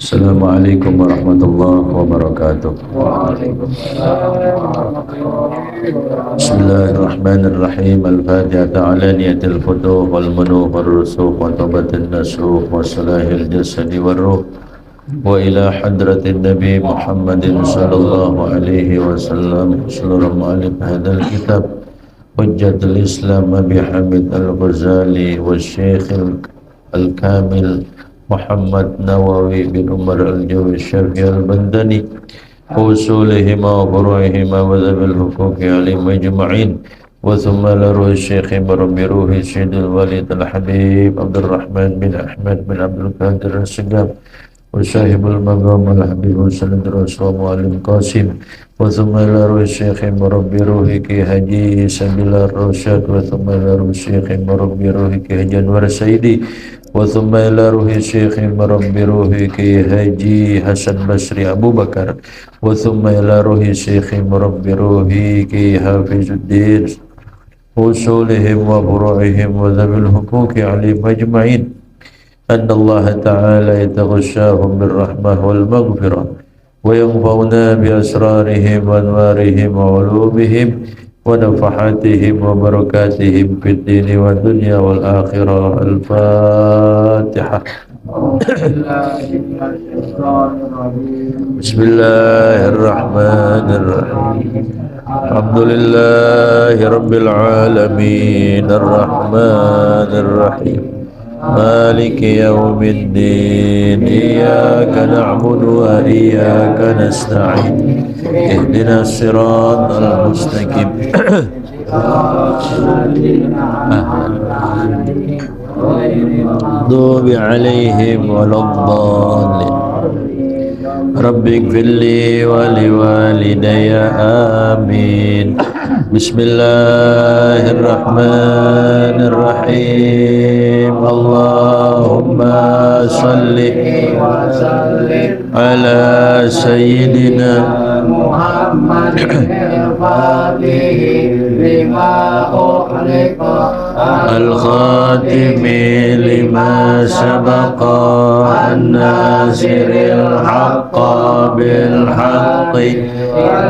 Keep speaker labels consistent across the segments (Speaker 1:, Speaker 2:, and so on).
Speaker 1: Assalamualaikum warahmatullahi wabarakatuh. Bismillahirrahmanirrahim. Al-Fatihah ala niyatil futuh wal manuh wal rusuh wa tabatin nasuh wa salahil jasadi wal ruh wa ila hadratin Nabi Muhammadin sallallahu alaihi wasallam seluruh mu'alif hadal kitab Hujjatul Islam Abi Hamid Al-Ghazali wa Syekh Al-Kamil Muhammad Nawawi bin Umar Al-Jawi Syafi'i Al-Bandani usulihima wa furu'ihima wa dhabil hukuki alim majma'in wa thumma laruhi syekhi marabbi ruhi Syedul Walid Al-Habib Abdurrahman bin Ahmad bin Abdul Qadir Al-Segam wa sahibul maqam Al-Habib Sanad Rasul Alim Qasim wa thumma laruhi syekhi marabbi ruhi Ki Haji Sabilar Rasyad wa thumma laruhi syekhi marabbi ruhi Ki Haji Anwar Saidi wa thumma ila ruhi syekhi marabbi ruhi Ki Haji Hasan Basri Abu Bakar wa thumma ila ruhi syekhi marabbi ruhi Ki Hafizuddin usulihim wa furu'ihim wa dhabil hukuki alim ajma'in anna Allah ta'ala yataghashahum birrahmah wal maghfirah wa yanfa'una bi asrarihim wa anwarihim wa ulumihim wa nafahatihim wa barakatihim fid dini wa dunya wal akhirah. Al-Fatihah. Bismillahirrahmanirrahim. Alhamdulillahi rabbil alamin arrahmanir rahim maliki yaumiddin iyyaka na'budu wa iyyaka nasta'in ihdinas siratal mustaqim maghdubi 'alaihim waladdallin Rabbi ighfirli wa liwalidayya amin. Bismillahirrahmanirrahim. Allahumma salli wa sallim ala sayyidina Muhammad al-Fatih lima ughliqa al-khatimi lima sabaqa an-nasiril haqqa bil haqqi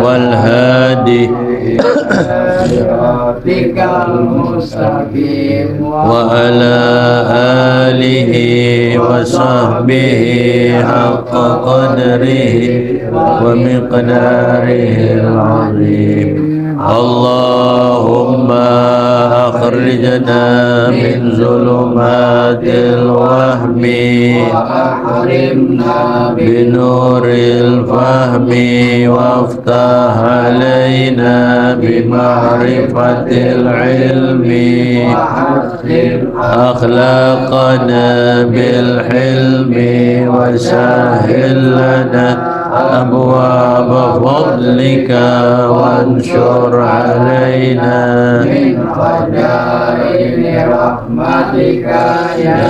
Speaker 1: wal hadi siratikal mustaqim wa ala alihi wa sahbihi haqqa qadrihi wa miqdarihi al-azim. Allahumma akhrijna min zulumatil wahmi wa akrimna binuril fahmi waftah alaina bima'rifatil ilmi wa hasib akhlaqana bil hilmi wa sahil lana أبواب فضلك وانشر علينا من خزائن رحمتك يا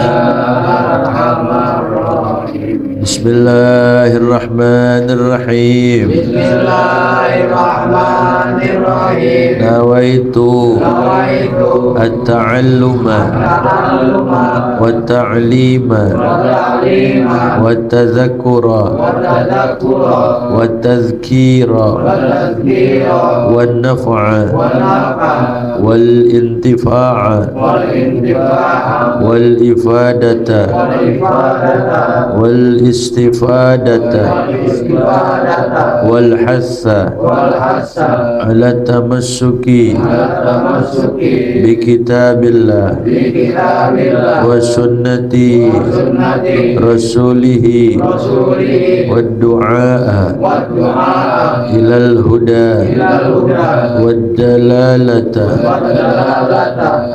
Speaker 1: أرحم الراحمين. بسم الله الرحمن الرحيم. بسم الله الرحمن الرحيم. نويت التعلم والتعليم والتذكر والتذكير والنفع والانتفاع والإفادة والاستفادة والحث على التمسك بكتاب الله وسنة رسوله والدعاء إلى الهدى والدلالة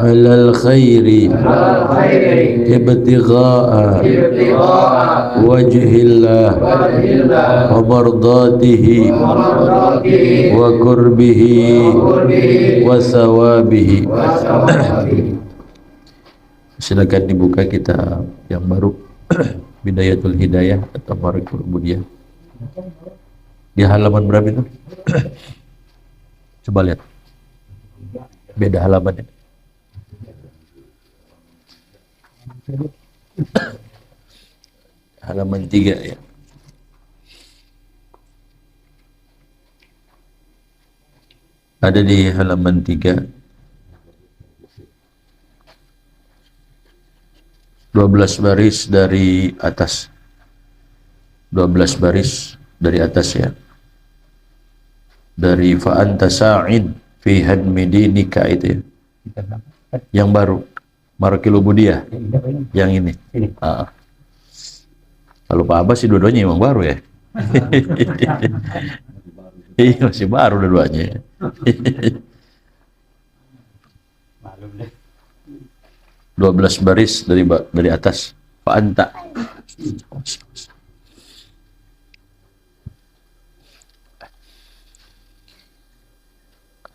Speaker 1: على الخير ابتغاء وجه الله ومرضاته وقربه وثوابه. Silakan dibuka kitab yang baru Bidayatul Hidayah atau Marikul Ubudiyah. Di halaman berapa itu? Coba lihat. Beda halamannya. Halaman 3 ya. Ada di halaman 3, 12 baris dari atas. 12 baris dari atas ya. Dari fa anta sa'in fi hadmi dinika itu ya. Yang baru. Marakil Ubudiyah. Yang ini. Kalau Pak Abbas sih dua-duanya emang baru ya. Iya masih baru dua-duanya. 12 baris dari atas. Fa anta.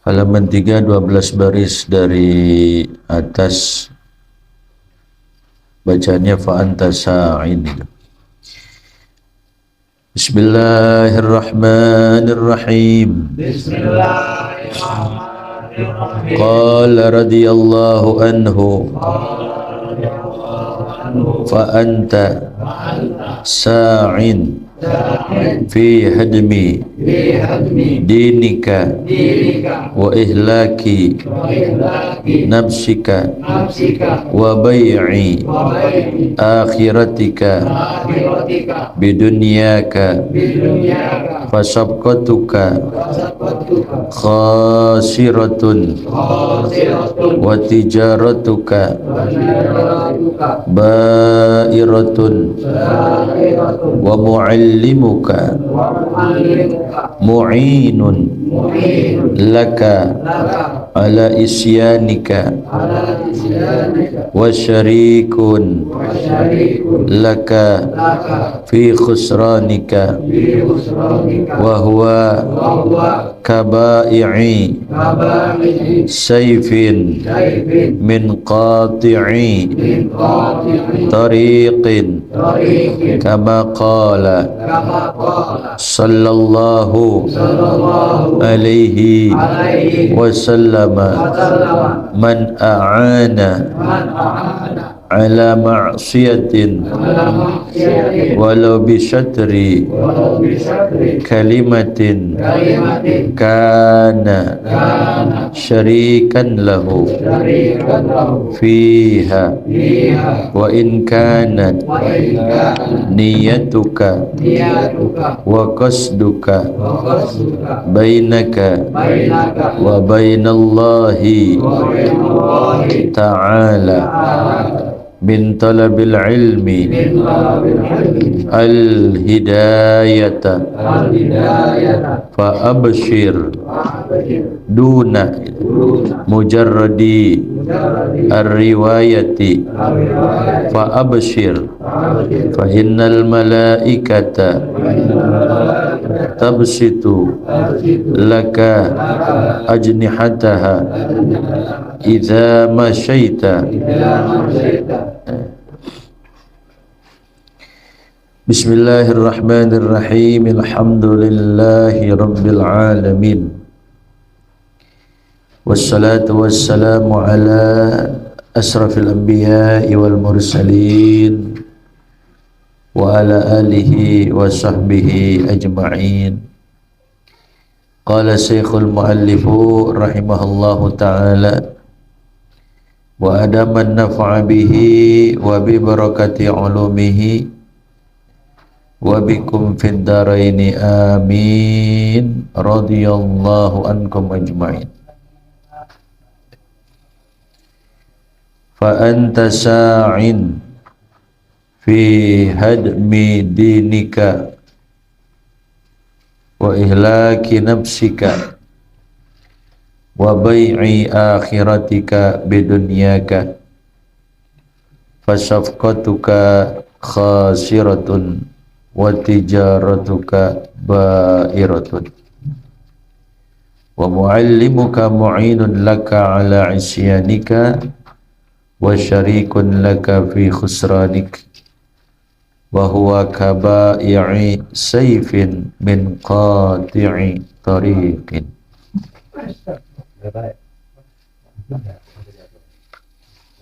Speaker 1: Halaman 3, 12 baris dari atas. Bacanya fa anta sa'in. Bismillahirrahmanirrahim. Bismillahirrahmanirrahim. Qala radhiyallahu anhu. Fa anta sa'in fi hadmi dinika wa ihlaki nafsika wa bai'i akhiratika bidunyaka fasabqatuka khasiratun wa tijaratuka ba'iratun wa muallimuka mu'inun laka ala isyanika wa syarikun laka fi khusranika wa huwa kabai'i sayfin min qati'i tariqin kama qala sallallahu alaihi wasallama man a'ana ala ma'siyatin walau bisyatri kalimatin kana syarikan lahu fiha wa in kanat niyatuka wa qasduka bainaka wa bainallahi ta'ala min talabil ilmi al-hidayata fa abshir duna mujarradi ar-riwayati fa abshir fa innal malaikata tabsitu laka ajnihataha idza masyaita. Bismillahirrahmanirrahim. Alhamdulillahi rabbil alamin. Wassalatu wassalamu ala asrafil anbiya'i wal mursalin wa ala alihi wa sahbihi ajma'in. Qala Syekhul Muallifu rahimahullahu ta'ala wa adaman naf'a bihi wa bi barakati ulumihi wa bikum fid daraini amin radhiyallahu ankum ajma'in. Fa anta sa'in fi hadmi dinika wa ihlaki nafsika wa bai'i akhiratika bidunyaka fasafqatuka khasiratun wa tijaratuka ba'iratun wa muallimuka mu'inun laka ala isyanika wa syarikun laka fi khusranik wa huwa kabai'i sayfin min qati'i tariqin.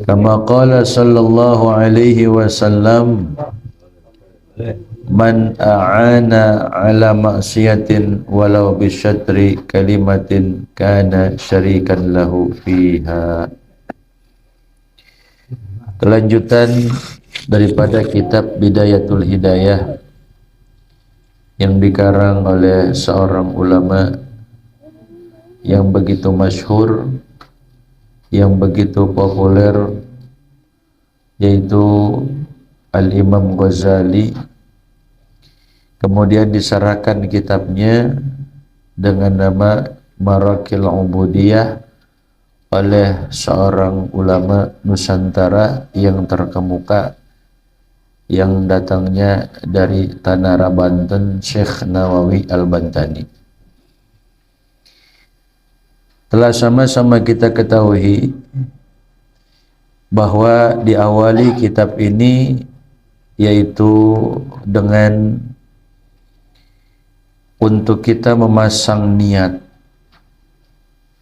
Speaker 1: Kama qala sallallahu alaihi wasallam man a'ana ala maksiatin walau bisyatri kalimatin kana syarikan lahu fiha. Kelanjutan daripada kitab Bidayatul Hidayah yang dikarang oleh seorang ulama yang begitu masyhur, yang begitu populer, yaitu Al-Imam Ghazali. Kemudian disarahkan kitabnya dengan nama Marakil Ubudiyah oleh seorang ulama Nusantara yang terkemuka yang datangnya dari Tanara Banten, Syekh Nawawi Al-Bantani. Telah sama-sama kita ketahui bahwa diawali kitab ini yaitu dengan untuk kita memasang niat,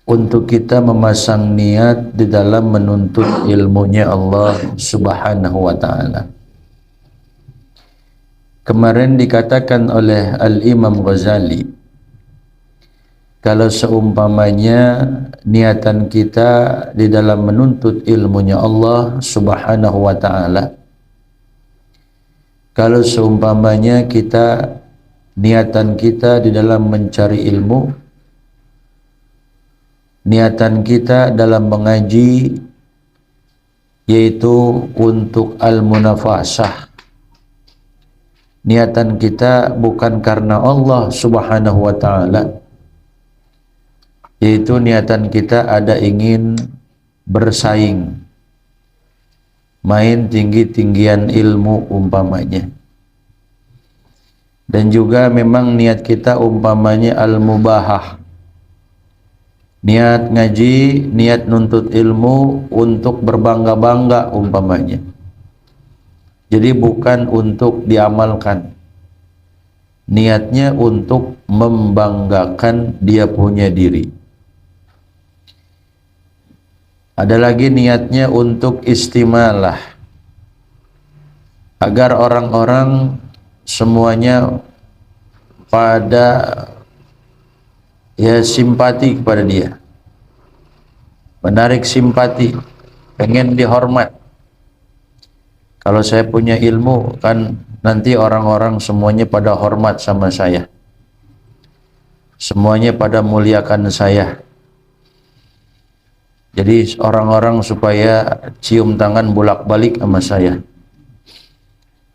Speaker 1: untuk kita memasang niat di dalam menuntut ilmunya Allah Subhanahu wa ta'ala. Kemarin dikatakan oleh Al-Imam Ghazali, kalau seumpamanya niatan kita di dalam menuntut ilmunya Allah Subhanahu wa ta'ala, kalau seumpamanya kita niatan kita di dalam mencari ilmu, niatan kita dalam mengaji yaitu untuk al-munafasah, niatan kita bukan karena Allah Subhanahu wa ta'ala, yaitu niatan kita ada ingin bersaing, main tinggi-tinggian ilmu umpamanya. Dan juga memang niat kita umpamanya al-mubahah, niat ngaji, niat nuntut ilmu untuk berbangga-bangga umpamanya. Jadi bukan untuk diamalkan, niatnya untuk membanggakan dia punya diri. Ada lagi niatnya untuk istimalah, agar orang-orang semuanya pada simpati kepada dia, menarik simpati, pengen dihormat. Kalau saya punya ilmu kan nanti orang-orang semuanya pada hormat sama saya, semuanya pada muliakan saya. Jadi orang-orang supaya cium tangan bolak-balik sama saya,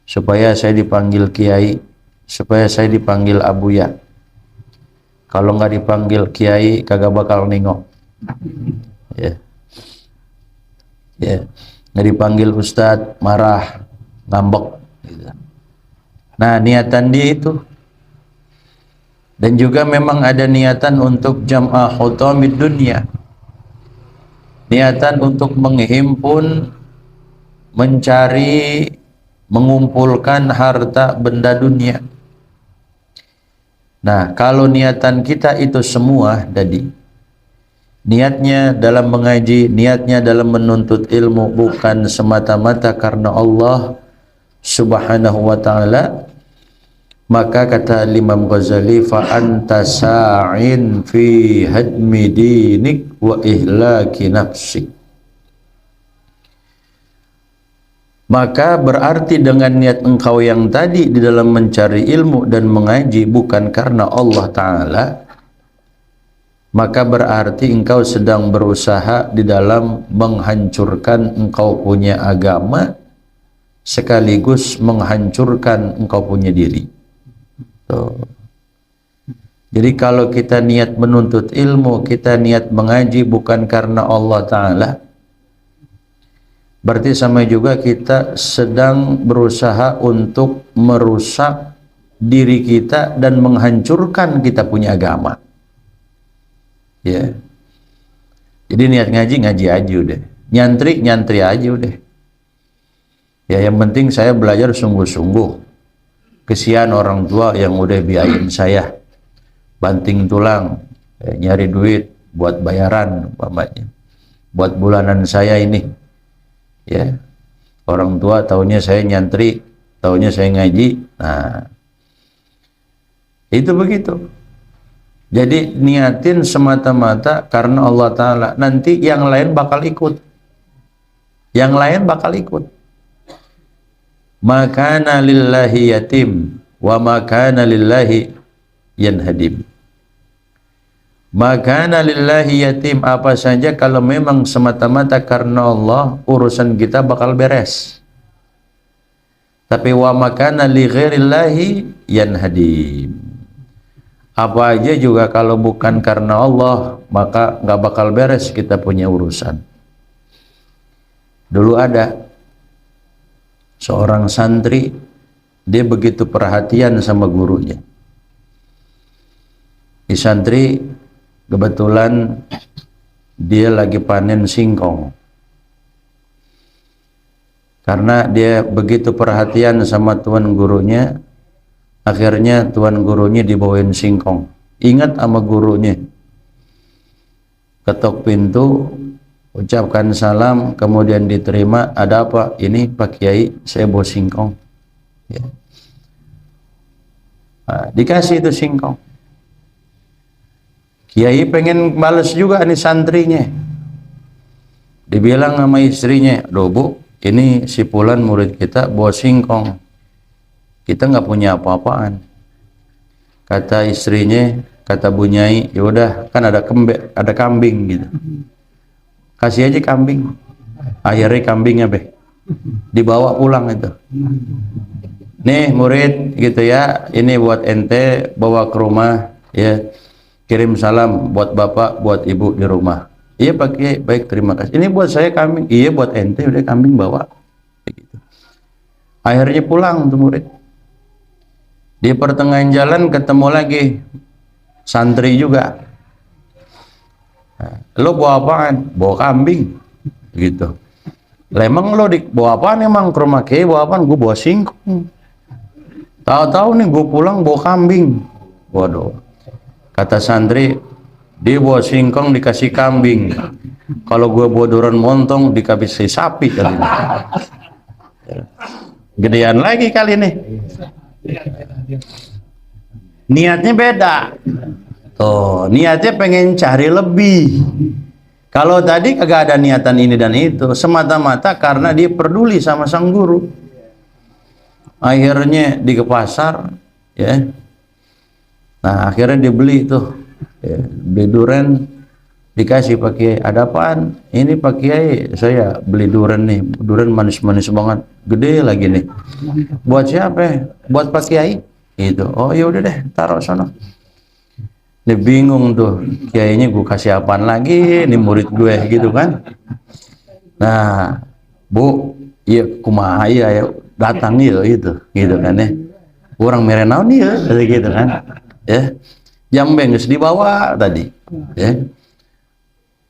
Speaker 1: supaya saya dipanggil kiai, supaya saya dipanggil abuya. Kalau nggak dipanggil kiai kagak bakal nengok. Ya. Ya. Nggak dipanggil ustadz marah, ngambek gitu. Nah, niatan dia itu. Dan juga memang ada niatan untuk jam'ah hutamid dunia, niatan untuk menghimpun, mencari, mengumpulkan harta benda dunia. Nah, kalau niatan kita itu semua tadi, niatnya dalam mengaji, niatnya dalam menuntut ilmu bukan semata-mata karena Allah Subhanahu wa ta'ala, maka kata Imam Ghazali, fa anta sa'in fi hadmi dinik wa ihlaki nafsik. Maka berarti dengan niat engkau yang tadi di dalam mencari ilmu dan mengaji bukan karena Allah Ta'ala, maka berarti engkau sedang berusaha di dalam menghancurkan engkau punya agama sekaligus menghancurkan engkau punya diri. Tuh. Jadi kalau kita niat menuntut ilmu, kita niat mengaji bukan karena Allah Ta'ala, berarti sama juga kita sedang berusaha untuk merusak diri kita dan menghancurkan kita punya agama. Ya. Jadi niat ngaji, ngaji aja udah. Nyantri, nyantri aja udah. Ya, yang penting saya belajar sungguh-sungguh. Kesian orang tua yang udah biayain saya, banting tulang, nyari duit buat bayaran umpamanya, buat bulanan saya ini. Ya, orang tua taunya saya nyantri taunya saya ngaji. Nah, itu begitu. Jadi niatin semata-mata karena Allah Ta'ala. Nanti yang lain bakal ikut. Yang lain bakal ikut. Makana lillahi yatim wa makana lillahi yanhadim. Makana lillahi yatim, apa saja kalau memang semata-mata karena Allah, urusan kita bakal beres. Tapi wa makana li ghairillahi yanhadim, apa aja juga kalau bukan karena Allah, maka nggak bakal beres kita punya urusan. Dulu ada seorang santri, dia begitu perhatian sama gurunya. Di santri kebetulan dia lagi panen singkong. Karena dia begitu perhatian sama tuan gurunya, akhirnya tuan gurunya dibawain singkong. Ingat sama gurunya. Ketok pintu, ucapkan salam, kemudian diterima. Ada apa? Ini Pak Kiai, saya bawa singkong. Ya. Nah, dikasih itu singkong. Kiai pengen balas juga nih santrinya. Dibilang sama istrinya, "Duh Bu, ini si Fulan murid kita bawa singkong. Kita nggak punya apa-apaan." Kata istrinya, kata Bu Nyai, "Ya udah, kan ada kambing gitu. Kasih aja kambing." Akhirnya kambingnya dibawa pulang itu. "Nih murid gitu ya, ini buat ente, bawa ke rumah ya. Kirim salam buat bapak, buat ibu di rumah." "Iya Pak Kiai, baik terima kasih. Ini buat saya kambing." "Iya buat ente, udah kambing bawa." Begitu. Akhirnya pulang tuh murid. Di pertengahan jalan ketemu lagi santri juga. "Nah, lo bawa apaan?" "Bawa kambing." Gitu. "Lah emang lo bawa apaan emang ke rumah Kiai, bawa apaan?" "Gue bawa singkong." "Tahu-tahu nih gue pulang bawa kambing." Waduh. Kata santri, dia bawa singkong dikasih kambing. Kalau gue bawa duran montong dikasih sapi kali ini. Gedean lagi kali ini. Niatnya beda. Tuh, niatnya pengen cari lebih. Kalau tadi kagak ada niatan ini dan itu, semata-mata karena dia peduli sama sang guru. Akhirnya di ke pasar, ya. Nah, akhirnya dibeli tuh, ya, beli duren, dikasih Pak Kiai. "Ada apaan?" "Ini Pak Kiai, saya beli duren nih, duren manis-manis banget, gede lagi nih." "Buat siapa?" "Buat Pak Kiai." Gitu. "Oh ya udah deh, taruh sana." Dia bingung tuh, kiainya gue kasih apaan lagi, ini murid gue gitu kan. Nah, "Bu, iya kumaha ya, datang gitu kan ya. Orang merenaun ya, gitu kan. Ya, jam benges dibawa tadi, ya.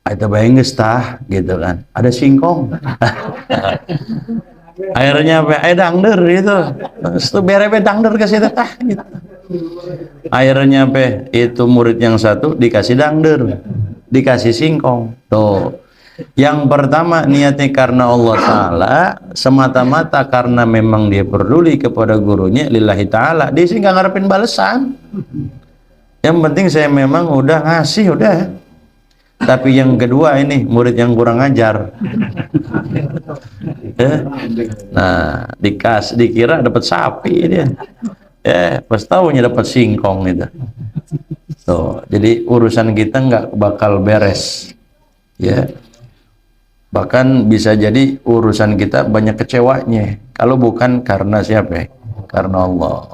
Speaker 1: Ada benges tah, gitu kan. Ada singkong. Akhirnya apa? Dangder gitu. Itu bere-bere dangder ke situ tah, gitu. Akhirnya apa? Itu murid yang satu dikasih dangder, dikasih singkong. Tuh. Yang pertama niatnya karena Allah Ta'ala, semata-mata karena memang dia peduli kepada gurunya, lillahi ta'ala. Dia sih nggak ngarepin balesan. Yang penting saya memang udah ngasih, udah. Tapi yang kedua ini murid yang kurang ajar. Nah, dikira dapat sapi dia. Pas tahunya dapat singkong itu. Tuh, jadi urusan kita nggak bakal beres. Ya. Bahkan bisa jadi urusan kita banyak kecewanya kalau bukan karena siapa? Karena Allah.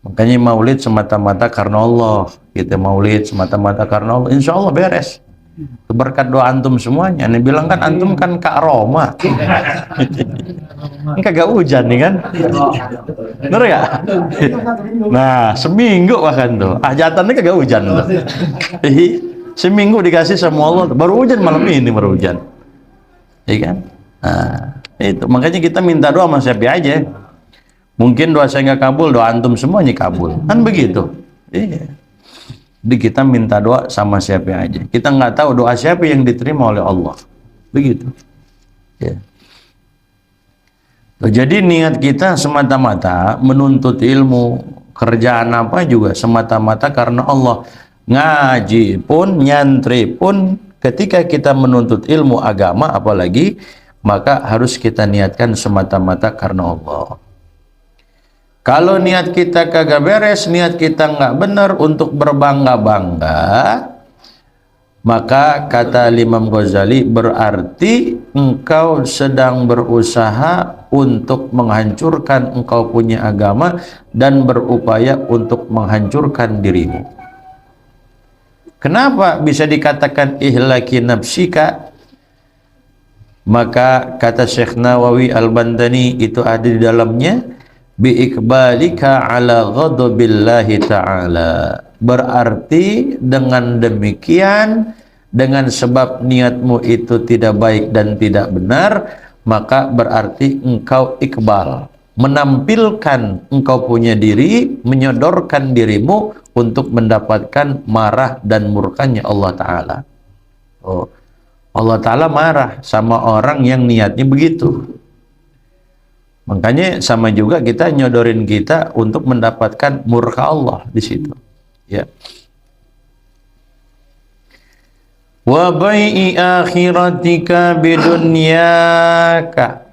Speaker 1: Makanya maulid semata-mata karena Allah. Kita maulid semata-mata karena Allah, insya Allah beres. Berkat doa antum semuanya. Ini bilang kan antum kan Kak Roma. Ini kagak hujan nih kan? Bener ya? Nah, seminggu bahkan tuh. Hajatannya kagak hujan tuh. Seminggu dikasih sama Allah, baru hujan malam ini baru hujan, ya kan? Nah, itu makanya kita minta doa sama siapa aja. Mungkin doa saya nggak kabul, doa antum semuanya kabul, kan begitu? Iya. Jadi kita minta doa sama siapa aja. Kita nggak tahu doa siapa yang diterima oleh Allah, begitu. Ya. Jadi niat kita semata-mata menuntut ilmu, kerjaan apa juga semata-mata karena Allah. Ngaji pun, nyantri pun, ketika kita menuntut ilmu agama apalagi, maka harus kita niatkan semata-mata karena Allah. Kalau niat kita kagak beres, niat kita nggak benar untuk berbangga-bangga, maka kata Imam Ghazali berarti engkau sedang berusaha untuk menghancurkan engkau punya agama dan berupaya untuk menghancurkan dirimu. Kenapa bisa dikatakan ihlaki nafsika? Maka kata Syekh Nawawi Al-Bandani itu ada di dalamnya, biikbalika ala ghadabillahi ta'ala. Berarti dengan demikian, dengan sebab niatmu itu tidak baik dan tidak benar, maka berarti engkau ikbal, menampilkan engkau punya diri, menyodorkan dirimu untuk mendapatkan marah dan murkanya Allah Ta'ala. Oh, Allah Ta'ala marah sama orang yang niatnya begitu. Makanya sama juga kita nyodorin kita untuk mendapatkan murka Allah di situ. Ya. Wa bai'i akhiratika bidunyaka.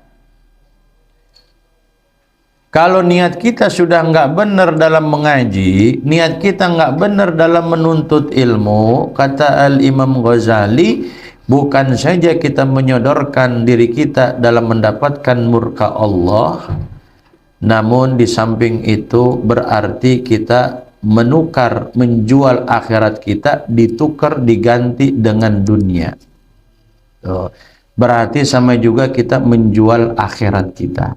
Speaker 1: Kalau niat kita sudah nggak benar dalam mengaji, niat kita nggak benar dalam menuntut ilmu, kata Al-Imam Ghazali, bukan saja kita menyodorkan diri kita dalam mendapatkan murka Allah, namun di samping itu berarti kita menukar, menjual akhirat kita, ditukar, diganti dengan dunia. Berarti sama juga kita menjual akhirat kita.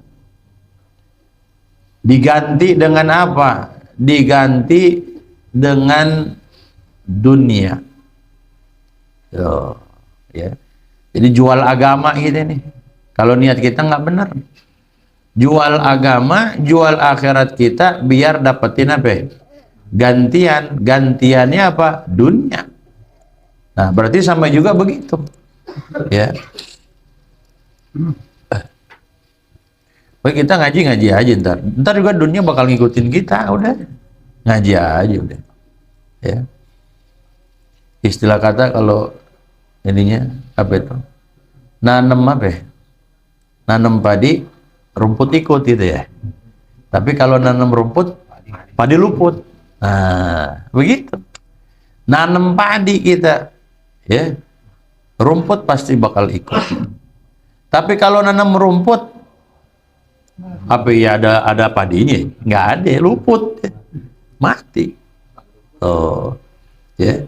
Speaker 1: Diganti dengan apa? Diganti dengan dunia. Ya. Jadi jual agama gitu nih. Kalau niat kita nggak benar, jual agama, jual akhirat kita biar dapetin apa? Gantian. Gantiannya apa? Dunia. Nah, berarti sama juga begitu. Ya. Baik, kita ngaji aja ntar juga dunia bakal ngikutin kita, udah ngaji aja udah. Ya. Istilah kata kalau ininya apa itu? Nanam apa? Nanam padi, rumput ikut gitu ya. Tapi kalau nanam rumput, padi luput. Nah, begitu. Nanam padi kita, ya, rumput pasti bakal ikut. Tapi kalau nanam rumput, apa ya ada padinya? Nggak ada, luput, mati. Oh, ya.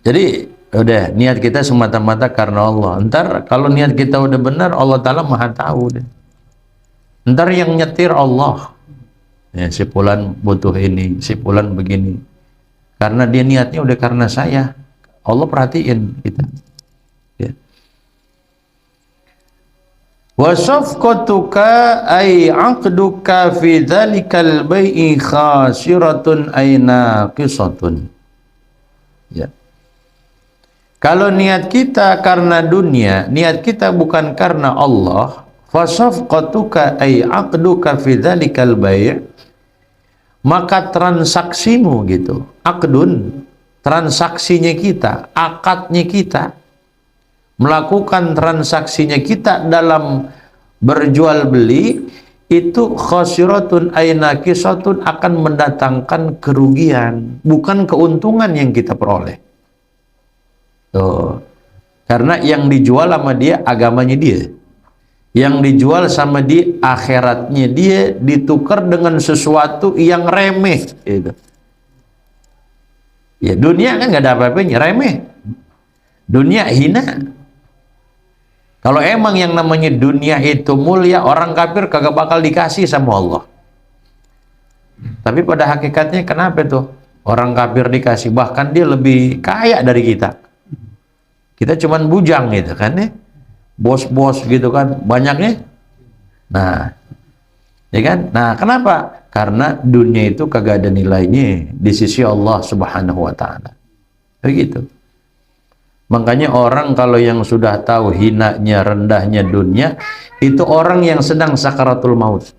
Speaker 1: Jadi udah niat kita semata-mata karena Allah. Ntar kalau niat kita udah benar, Allah Ta'ala maha tahu deh. Ntar yang nyetir Allah. Ya, si fulan butuh ini, si fulan begini. Karena dia niatnya udah karena saya. Allah perhatiin kita. Ya. Wa safqatuka ay 'aqduka fi dzalikal bai'i khasiratun ay naqisatun. Ya. Kalau niat kita karena dunia, niat kita bukan karena Allah, fa safqatuka ay 'aqduka fi dzalikal bai', maka transaksimu gitu, aqdun, transaksinya kita, akadnya kita, melakukan transaksinya kita dalam berjual beli itu khasiratun ainakisatun, akan mendatangkan kerugian, bukan keuntungan yang kita peroleh. Tuh. Karena yang dijual sama dia agamanya dia, yang dijual sama dia akhiratnya dia, ditukar dengan sesuatu yang remeh gitu. Ya dunia kan nggak ada apa-apanya, remeh. Dunia hina. Kalau emang yang namanya dunia itu mulia, orang kafir kagak bakal dikasih sama Allah. Tapi pada hakikatnya kenapa tuh orang kafir dikasih, bahkan dia lebih kaya dari kita. Kita cuman bujang gitu kan ya, bos-bos gitu kan banyaknya. Nah, ya kan? Nah, kenapa? Karena dunia itu kagak ada nilainya di sisi Allah Subhanahu wa taala. Begitu. Makanya orang kalau yang sudah tahu hinanya, rendahnya dunia, itu orang yang sedang sakaratul maut.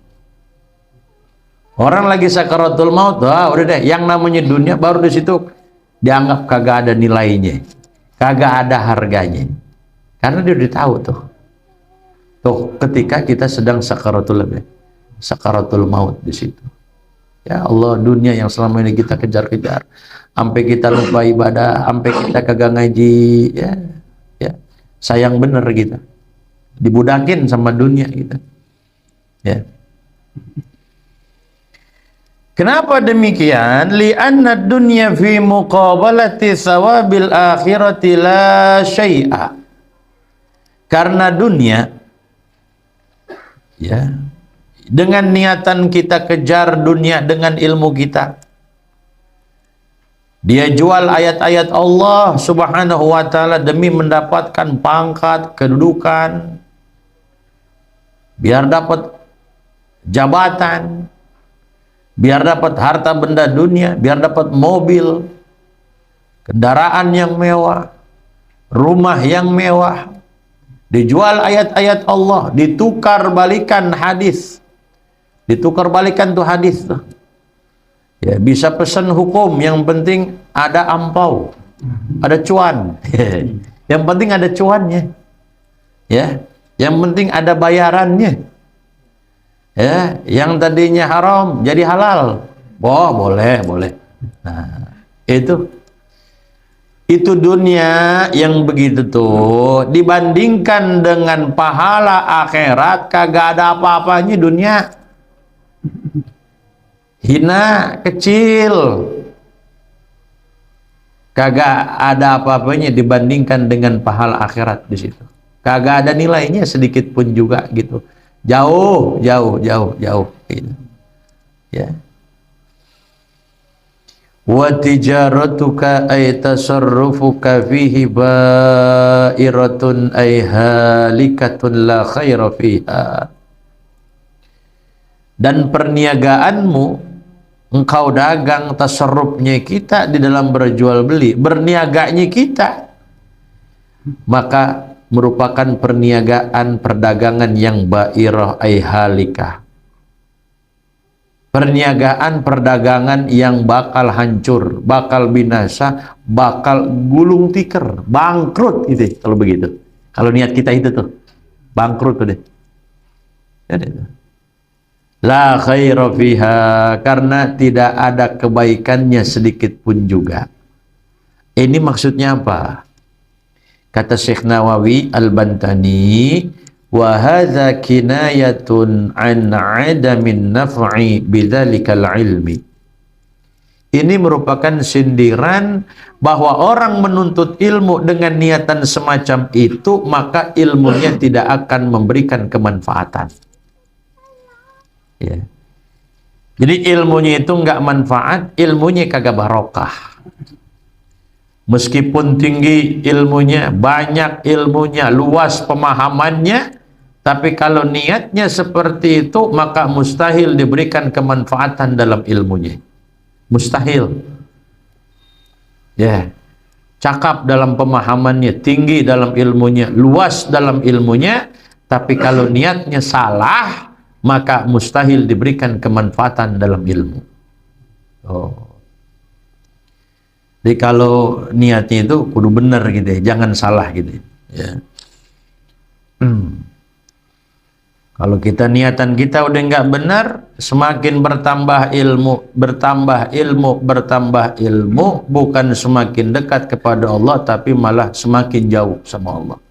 Speaker 1: Orang lagi sakaratul maut, wah udah deh, yang namanya dunia baru di situ dianggap kagak ada nilainya, kagak ada harganya. Karena dia udah tahu tuh. Tuh ketika kita sedang sakaratul maut di situ. Ya Allah, dunia yang selama ini kita kejar-kejar, sampai kita lupa ibadah, sampai kita kagak ngaji, ya sayang bener kita, dibudakin sama dunia kita. Ya. Kenapa demikian? Li'anna dunya fi muqabalati sawabil akhirati la syai'a. Karena dunia, ya, dengan niatan kita kejar dunia dengan ilmu kita, dia jual ayat-ayat Allah subhanahu wa ta'ala demi mendapatkan pangkat, kedudukan, biar dapat jabatan, biar dapat harta benda dunia, biar dapat mobil, kendaraan yang mewah, rumah yang mewah. Dijual ayat-ayat Allah, ditukar balikan hadis, ditukar balikan tuh hadis tuh. Ya, bisa pesan hukum, yang penting ada ampau, ada cuan. Yang penting ada cuannya. Ya, yang penting ada bayarannya. Ya, yang tadinya haram jadi halal. Oh, boleh. Nah, itu dunia yang begitu tuh dibandingkan dengan pahala akhirat kagak ada apa-apanya dunia. Hina, kecil. Kagak ada apa-apanya dibandingkan dengan pahala akhirat di situ. Kagak ada nilainya sedikit pun juga gitu. Jauh gitu. Ya. Wa tijaratuka ay tasarrufuka fihi ba'iratun ay halikatun la khaira fiha. Dan perniagaanmu, engkau dagang, tasarrufnya kita di dalam berjual beli, berniaganya kita, maka merupakan perniagaan perdagangan yang ba'irah ay halikah. Perniagaan perdagangan yang bakal hancur, bakal binasa, bakal gulung tikar, bangkrut gitu kalau begitu. Kalau niat kita itu tuh bangkrut tuh deh. Ya deh. La khaira fiha, karena tidak ada kebaikannya sedikit pun juga. Ini maksudnya apa? Kata Syekh Nawawi Al-Bantani, wa hadza kinayatun an 'adamin naf'i bidzalikal ilmi. Ini merupakan sindiran bahwa orang menuntut ilmu dengan niatan semacam itu, maka ilmunya tidak akan memberikan kemanfaatan. Ya. Jadi ilmunya itu enggak manfaat, ilmunya kagak barokah. Meskipun tinggi ilmunya, banyak ilmunya, luas pemahamannya, tapi kalau niatnya seperti itu, maka mustahil diberikan kemanfaatan dalam ilmunya. Mustahil. Ya. Cakap dalam pemahamannya, tinggi dalam ilmunya, luas dalam ilmunya, tapi kalau niatnya salah, maka mustahil diberikan kemanfaatan dalam ilmu. Oh. Jadi kalau niatnya itu kudu benar gitu ya, jangan salah gitu ya. Kalau kita niatan kita udah nggak benar, semakin bertambah ilmu, bukan semakin dekat kepada Allah, tapi malah semakin jauh sama Allah.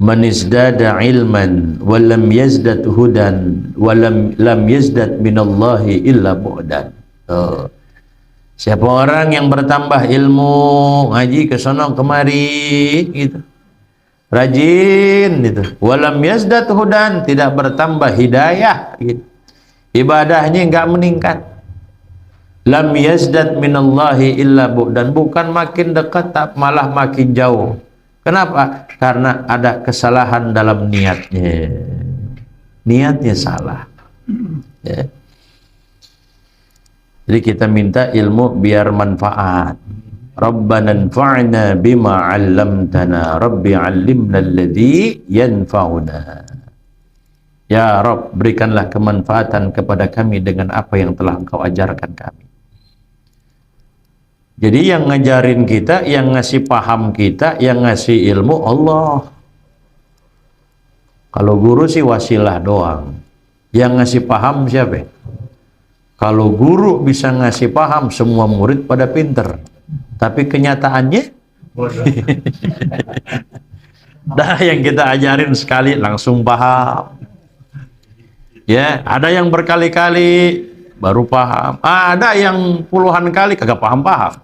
Speaker 1: Man izdada ilman wa lam yazdad hudan wa lam yazdad minallahi illa bu'dan. Siapa orang yang bertambah ilmu, ngaji ke sono kemari gitu, rajin gitu, walam yazdad hudan, tidak bertambah hidayah gitu, ibadahnya enggak meningkat, lam yazdad minallahi illa bu'dan, bukan makin dekat, malah makin jauh. Kenapa? Karena ada kesalahan dalam niatnya salah ya. Jadi kita minta ilmu biar manfaat. Rabbana anfa'na bima 'allamtana, Rabbi 'allimna alladhi yanfa'una. Ya Rabb, berikanlah kemanfaatan kepada kami dengan apa yang telah Engkau ajarkan kami. Jadi yang ngajarin kita, yang ngasih paham kita, yang ngasih ilmu Allah. Kalau guru sih wasilah doang. Yang ngasih paham siapa? Kalau guru bisa ngasih paham, semua murid pada pinter. Tapi kenyataannya, dah yang kita ajarin sekali langsung paham. Ya, ada yang berkali-kali baru paham. Ada yang puluhan kali kagak paham-paham.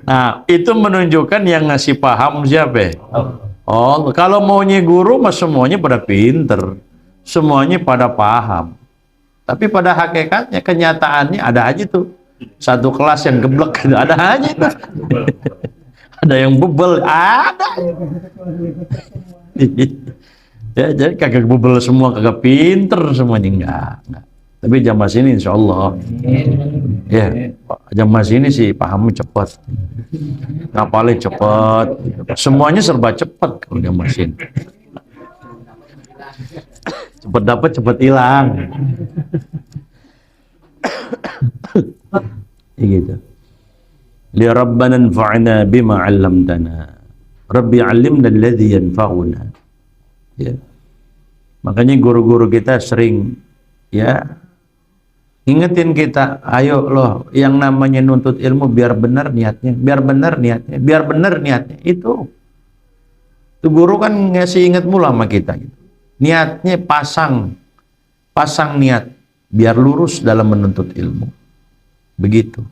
Speaker 1: Nah, itu menunjukkan yang ngasih paham siapa? Oh, kalau maunya guru mah semuanya pada pinter, semuanya pada paham. Tapi pada hakikatnya, kenyataannya ada aja tuh satu kelas yang geblek, ada aja tuh. Ada yang bebel, ada. Ya, jadi kagak bebel semua, kagak pinter semuanya, enggak. Tapi jamaah sini insya Allah, ya, jamaah sini sih pahamnya cepat, ngapalnya cepat, semuanya serba cepat kalau jamaah sini. Cepat dapat, cepat hilang. Gitu. Li Rabbana anfa'na bima 'allamtana. Rabbi 'allimna alladhi yanfa'una. Ya. Makanya guru-guru kita sering ya ingetin kita, ayo loh, yang namanya nuntut ilmu biar benar niatnya, biar benar niatnya, biar benar niatnya. Itu guru kan ngasih inget mulu sama kita gitu. Niatnya pasang niat biar lurus dalam menuntut ilmu. Begitu.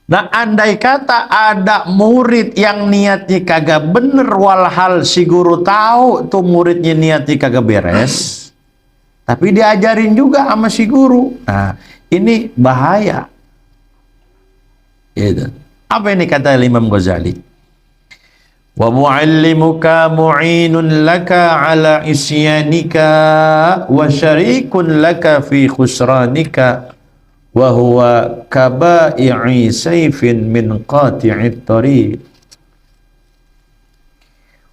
Speaker 1: Nah, andai kata ada murid yang niatnya kagak bener, walhal si guru tahu tuh muridnya niatnya kagak beres, tapi diajarin juga sama si guru. Nah, ini bahaya. Gitu. Apa ini kata Imam Ghazali? Wa mu'allimuka mu'inun laka ala isyanika wa syarikun laka fi khusranika wa huwa kaba'i'i sayfin min qati'it tariq.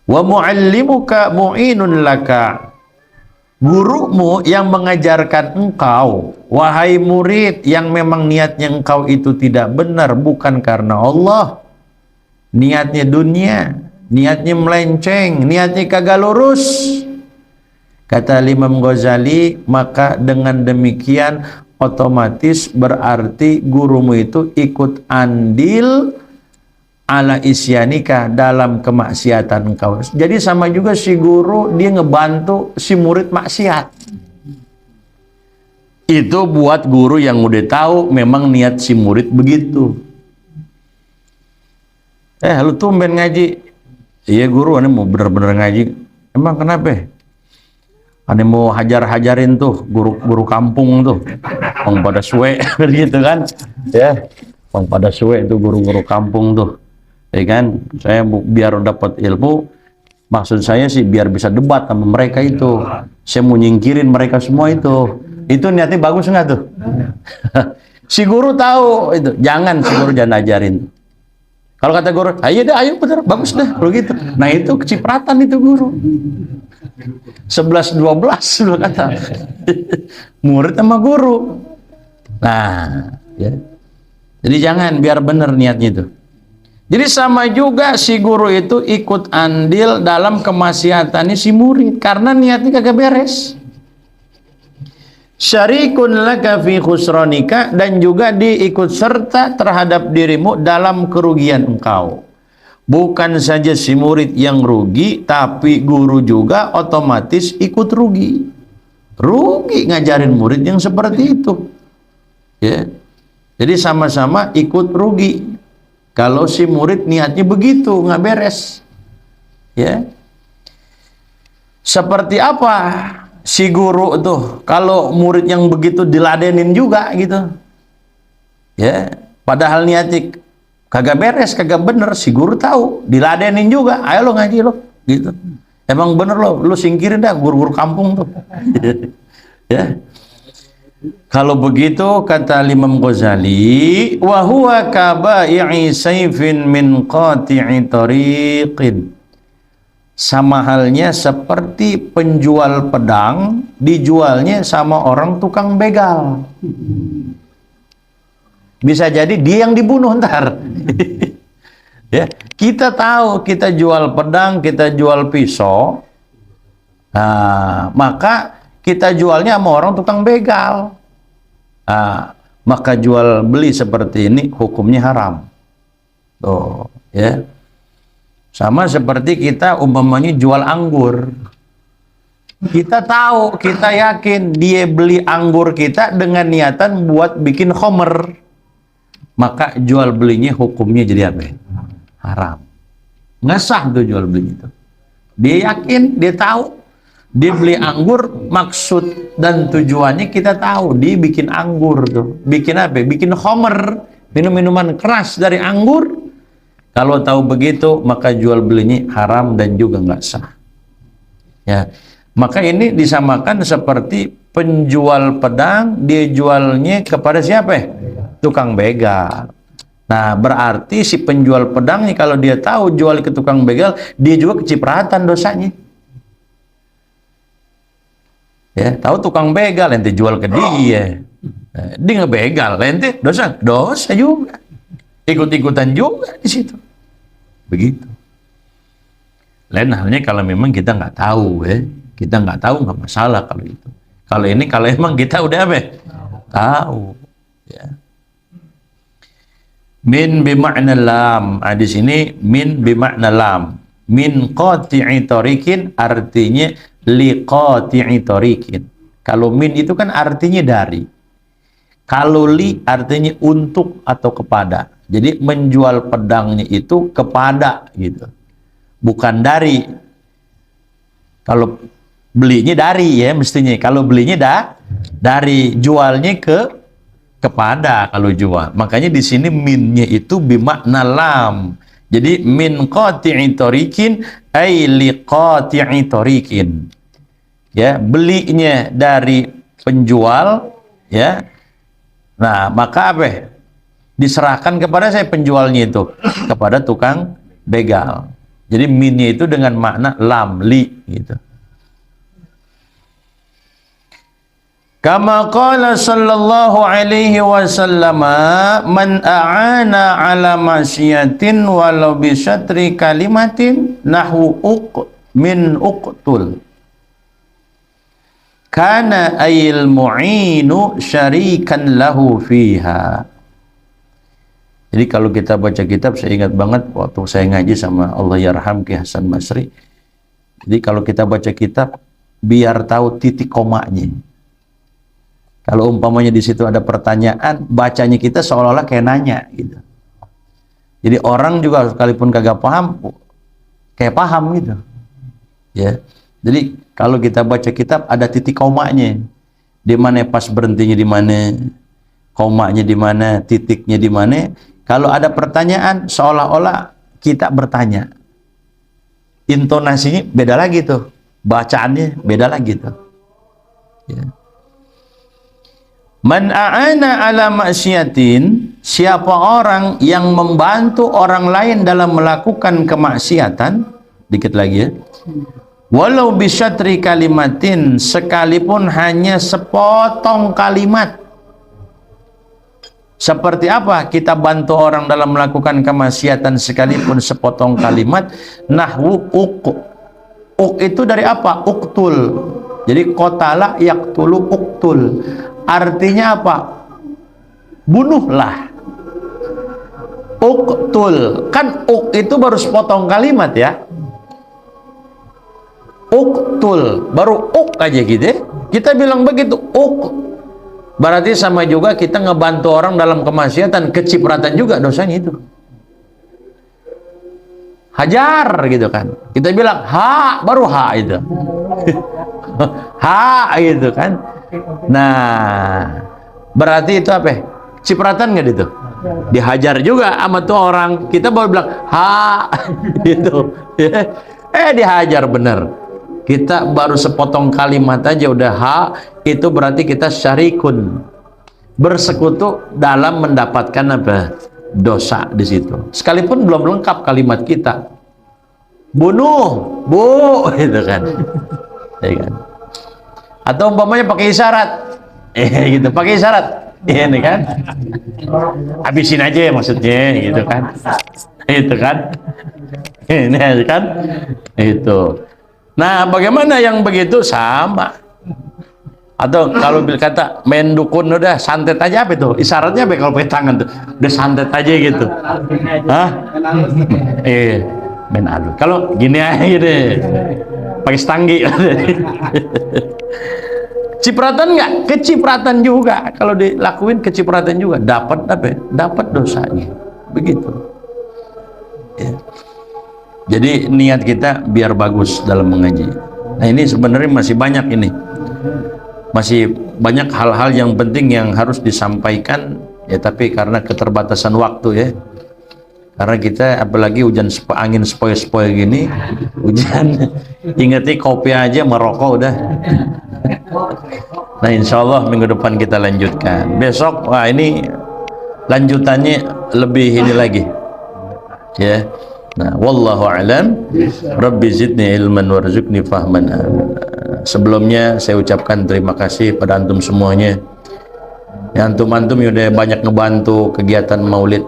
Speaker 1: Wa mu'allimuka mu'inun laka, gurumu yang mengajarkan engkau, wahai murid yang memang niatnya engkau itu tidak benar, bukan karena Allah, niatnya dunia, niatnya melenceng, niatnya kagak lurus. Kata Imam Ghazali, maka dengan demikian otomatis berarti gurumu itu ikut andil ala isyanika, dalam kemaksiatan engkau. Jadi sama juga si guru, dia ngebantu si murid maksiat. Itu buat guru yang udah tahu memang niat si murid begitu. Lu tumben ngaji. Iya guru, ini mau bener-bener ngaji. Emang kenapa? Ini mau hajar-hajarin tuh guru kampung tuh. Bang pada suwe gitu kan. Ya, bang pada suwe itu guru-guru kampung tuh. Ya kan, saya biar dapat ilmu, maksud saya sih biar bisa debat sama mereka itu. Saya mau nyingkirin mereka semua itu. Itu niatnya bagus nggak tuh? Si guru tahu itu. Jangan, si guru jangan ajarin. Kalau kata guru, ayo deh, ayo bener, bagus deh, kalau gitu. Nah itu kecipratan itu guru. 11-12 loh kata. Murid sama guru. Nah, ya. Jadi jangan, biar bener niatnya itu. Jadi sama juga si guru itu ikut andil dalam kemaksiatannya si murid, karena niatnya kagak beres. Syarikun laka fi khusranika, dan juga diikut serta terhadap dirimu dalam kerugian engkau. Bukan saja si murid yang rugi, tapi guru juga otomatis ikut rugi. Rugi ngajarin murid yang seperti itu. Ya. Jadi sama-sama ikut rugi. Kalau si murid niatnya begitu, nggak beres. Ya. Seperti apa si guru tuh kalau murid yang begitu diladenin juga gitu, ya, padahal niatnya kagak beres, kagak bener, si guru tahu, diladenin juga, ayo lo ngaji lo, gitu. Emang bener lo singkirin dah guru-guru kampung tuh. Ya, Kalau begitu kata Imam Ghazali, wa huwa kabai'i sayfin min qati'i tariqin. Sama halnya seperti penjual pedang dijualnya sama orang tukang begal. Bisa jadi dia yang dibunuh ntar. Ya, kita tahu kita jual pedang, kita jual pisau. Nah, maka kita jualnya sama orang tukang begal. Nah, maka jual beli seperti ini hukumnya haram. Tuh, ya. Sama seperti kita umpamanya jual anggur. Kita tahu, kita yakin dia beli anggur kita dengan niatan buat bikin khomer. Maka jual belinya hukumnya jadi apa? Haram. Nggak sah tuh jual beli itu. Dia yakin, dia tahu. Dia beli anggur, maksud dan tujuannya kita tahu. Dia bikin anggur tuh. Bikin apa? Bikin khomer. Minum-minuman keras dari anggur. Kalau tahu begitu, maka jual belinya haram dan juga nggak sah. Ya, maka ini disamakan seperti penjual pedang, dia jualnya kepada siapa ya? Tukang begal. Nah, berarti si penjual pedangnya kalau dia tahu jual ke tukang begal, dia juga kecipratan dosanya. Ya, tahu tukang begal, ente jual ke dia. Dia ngebegal, ente dosa juga. Ikut-ikutan juga di situ. Begitu. Lain halnya kalau memang kita nggak tahu, ya. Kita nggak tahu nggak masalah kalau itu. Kalau ini kalau emang kita udah apa? Tahu. Ya. Min bima'na lam. Di sini min bima'na lam. Min qati'i tariqin artinya li qati'i tariqin. Kalau min itu kan artinya dari. Kalau li artinya untuk atau kepada. Jadi menjual pedangnya itu kepada gitu. Bukan dari. Kalau belinya dari ya mestinya. Kalau belinya dari, jualnya kepada kalau jual. Makanya di sini minnya itu bimakna lam. Jadi min qati'i tariqin ay li qati'i tariqin. Ya, belinya dari penjual ya. Nah, maka apa? Diserahkan kepada saya penjualnya itu, kepada tukang begal. Jadi minnya itu dengan makna lam, li gitu. Kama qala sallallahu alaihi wasallam, man a'ana ala masyiatin walau bi syatri kalimatin nahu min uqtul. Kana ayil mu'inu syarikan lahu fiha. Jadi kalau kita baca kitab, saya ingat banget waktu saya ngaji sama Allah yarham Ki Hasan Basri. Jadi kalau kita baca kitab, biar tahu titik komanya. Kalau umpamanya di situ ada pertanyaan, bacanya kita seolah-olah kayak nanya gitu. Jadi orang juga sekalipun kagak paham, kayak paham gitu. Ya. Jadi kalau kita baca kitab ada titik komanya. Di mana pas berhentinya di mana, komanya di mana, titiknya di mana. Kalau ada pertanyaan, seolah-olah kita bertanya. Intonasinya beda lagi tuh. Bacaannya beda lagi tuh. Ya. Man a'ana ala maksiatin, siapa orang yang membantu orang lain dalam melakukan kemaksiatan, dikit lagi ya. Walau bisyatri kalimatin, sekalipun hanya sepotong kalimat. Seperti apa kita bantu orang dalam melakukan kemaksiatan sekalipun sepotong kalimat? Nahwu uk itu dari apa? Uktul. Jadi qatala yaqtulu uktul. Artinya apa? Bunuhlah. Uktul. Kan uk itu baru sepotong kalimat ya. Uktul. Baru uk aja gitu ya. Kita bilang begitu, uk. Berarti sama juga kita ngebantu orang dalam kemaksiatan, kecipratan juga dosanya itu. Hajar gitu kan. Kita bilang ha, baru ha itu. Ha gitu kan. Nah, berarti itu apa? Cipratan nggak itu? Dihajar juga sama tuh orang. Kita baru bilang ha gitu. Dihajar bener. Kita baru sepotong kalimat aja udah itu berarti kita syarikun, bersekutu dalam mendapatkan apa? Dosa di situ. Sekalipun belum lengkap kalimat kita. Bunuh, bu, gitu kan. Ya kan? Atau umpamanya pakai isyarat. Gitu, pakai isyarat. Ini kan. Habisin aja maksudnya, gitu kan. Itu kan. Ini kan. Itu. Nah, bagaimana yang begitu? Sama. Atau kalau kata main dukun udah santet aja, apa itu? Isyaratnya apa kalau pakai tangan tuh? Udah santet aja gitu. Hah? Main alu. Kalau gini aja deh. Pakai stanggi. Cipratan enggak? Kecipratan juga. Kalau dilakuin kecipratan juga. Dapat apa? Dapat dosanya. Begitu. Ya. Jadi niat kita biar bagus dalam mengaji. Nah ini sebenarnya masih banyak ini. Masih banyak hal-hal yang penting yang harus disampaikan. Ya tapi karena keterbatasan waktu ya. Karena kita apalagi hujan angin sepoi-sepoi gini. Hujan. Ingatnya kopi aja merokok udah. Nah insya Allah minggu depan kita lanjutkan. Besok wah ini lanjutannya lebih ini lagi. Ya. Nah, wallahu a'lam. Rabbi zidni ilman warzuqni fahman. Sebelumnya saya ucapkan terima kasih pada antum semuanya. Ya, antum-antum udah banyak ngebantu kegiatan Maulid